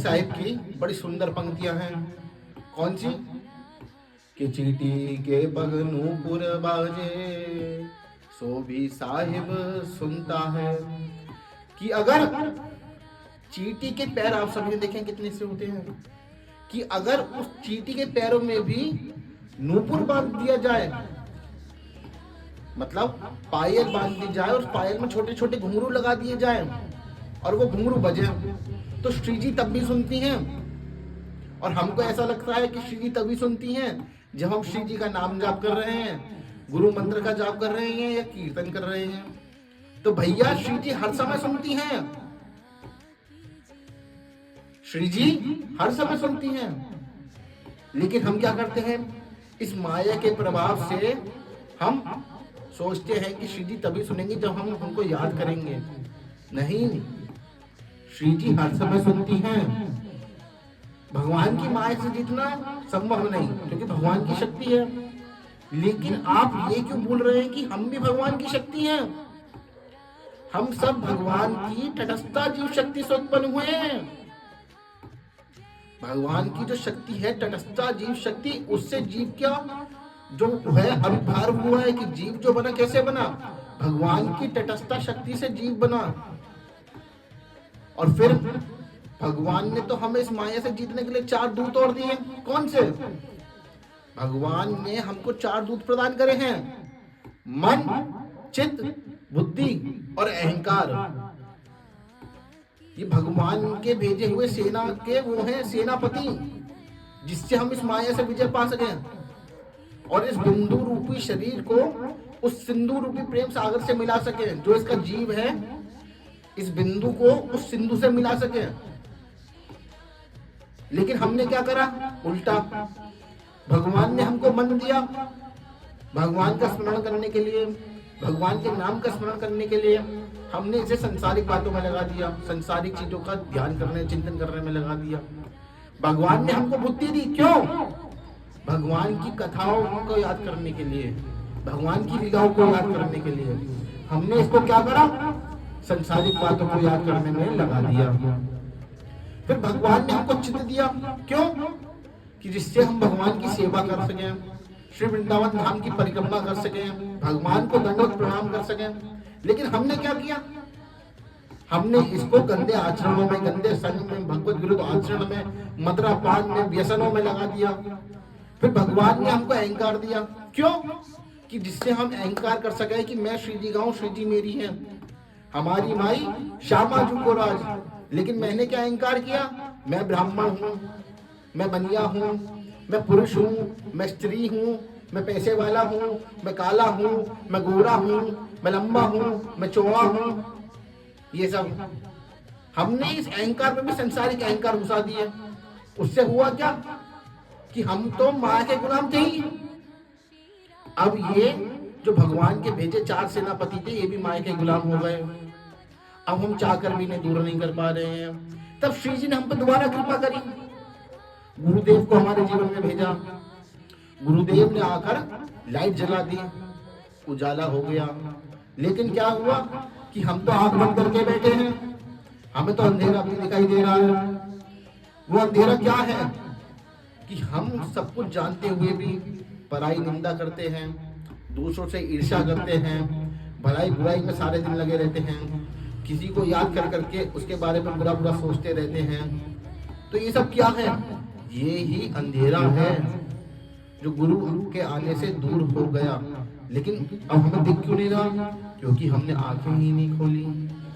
साहिब की बड़ी सुंदर पंक्तियां हैं। कौन सी? कि चीटी के पग नूपुर बाजे, सो भी साहिब सुनता है। कि अगर चीटी के पैर, आप सभी ने देखे कितने से होते हैं, कि अगर उस चीटी के पैरों में भी नूपुर बांध दिया जाए, मतलब पायल बांध दी जाए और पायल में छोटे छोटे घुंघरू लगा दिए जाए और वो घुंघरू बजे, तो श्री जी तब भी सुनती हैं। और हमको ऐसा लगता है कि श्री जी तभी सुनती हैं जब हम श्री जी का नाम जाप कर रहे हैं, गुरु मंत्र का जाप कर रहे हैं या कीर्तन कर रहे हैं। तो भैया श्री जी हर समय सुनती हैं, श्री जी हर समय सुनती हैं। लेकिन हम क्या करते हैं, इस माया के प्रभाव से हम सोचते हैं कि श्री जी तभी सुनेंगे जब हम उनको याद करेंगे। नहीं, श्री जी हर समय सुनती हैं। भगवान की माया से जीतना संभव नहीं, क्योंकि भगवान की शक्ति है। लेकिन आप ये क्यों भूल रहे हैं कि हम भी भगवान की शक्ति हैं? हम सब भगवान की तटस्था जीव शक्ति से उत्पन्न हुए हैं। भगवान की जो शक्ति है तटस्था जीव शक्ति, उससे जीव क्या जो है अविभार हुआ है। कि जीव जो बना कैसे बना? भगवान की तटस्था शक्ति से जीव बना। और फिर भगवान ने तो हमें इस माया से जीतने के लिए 4 दूत और दिए। कौन से? भगवान ने हमको 4 दूत प्रदान करे हैं, मन, चित्त, बुद्धि और अहंकार। ये भगवान के भेजे हुए सेना के वो हैं सेनापति, जिससे हम इस माया से विजय पा सकें और इस बिंदु रूपी शरीर को उस सिंधु रूपी प्रेम सागर से मिला सकें। जो इसका जीव है, इस बिंदु को उस सिंधु से मिला सके। लेकिन हमने क्या करा? उल्टा। भगवान ने हमको मन दिया भगवान का स्मरण करने के लिए, भगवान के नाम का स्मरण करने के लिए। हमने इसे संसारिक बातों में लगा दिया, संसारिक चीजों का ध्यान करने चिंतन करने में लगा दिया। भगवान ने हमको बुद्धि दी, क्यों? भगवान की कथाओं को याद करने के लिए, भगवान की लीलाओं को याद करने के लिए। हमने इसको क्या करा? संसारिक बातों को याद करने में लगा दिया। फिर भगवान ने हमको चित्त दिया, क्यों? कि जिससे हम भगवान की सेवा कर सकें, श्री वृंदावन धाम की परिक्रमा कर सकें, भगवान को दंडवत प्रणाम कर सकें। लेकिन हमने क्या किया? हमने इसको गंदे आचरणों में, गंदे संग में, भगवत विरुद्ध आचरण में, मदिरा पान में, व्यसनों में लगा दिया। फिर भगवान ने हमको अहंकार दिया, क्यों? कि जिससे हम अहंकार कर सके कि मैं श्री जी गाऊं, श्री जी मेरी है, हमारी माई श्यामा जू को राज। लेकिन मैंने क्या अहंकार किया? मैं ब्राह्मण हूँ, मैं बनिया हूँ, मैं पुरुष हूँ, मैं स्त्री हूँ, मैं पैसे वाला हूँ, मैं काला हूँ, मैं गोरा हूँ, मैं लंबा हूँ, मैं चौड़ा हूँ। ये सब हमने इस अहंकार में भी संसारिक अहंकार घुसा दिए। उससे हुआ क्या? कि हम तो माया के गुलाम थे ही। अब ये जो भगवान के भेजे 4 सेनापति थे, ये भी माया के गुलाम हो गए। अब हम चाहकर भी इन्हें दूर नहीं कर पा रहे हैं। तब श्री जी ने हम पर दोबारा कृपा करी, गुरुदेव को हमारे जीवन में भेजा। गुरुदेव ने आकर लाइट जला दी, उजाला हो गया। लेकिन क्या हुआ कि हम तो आंख बंद करके बैठे हैं, हमें तो अंधेरा भी दिखाई दे रहा है। वो अंधेरा क्या है? कि हम सब कुछ जानते हुए भी पराई निंदा करते हैं, दूसरों से ईर्ष्या करते हैं, भलाई बुराई में सारे दिन लगे रहते हैं, किसी को याद कर करके उसके बारे में बुरा बुरा सोचते रहते हैं। तो ये सब क्या है? ये ही अंधेरा है जो गुरु के आने से दूर हो गया। लेकिन अब हमें दिख क्यों नहीं रहा? क्योंकि हमने आंखें ही नहीं खोली।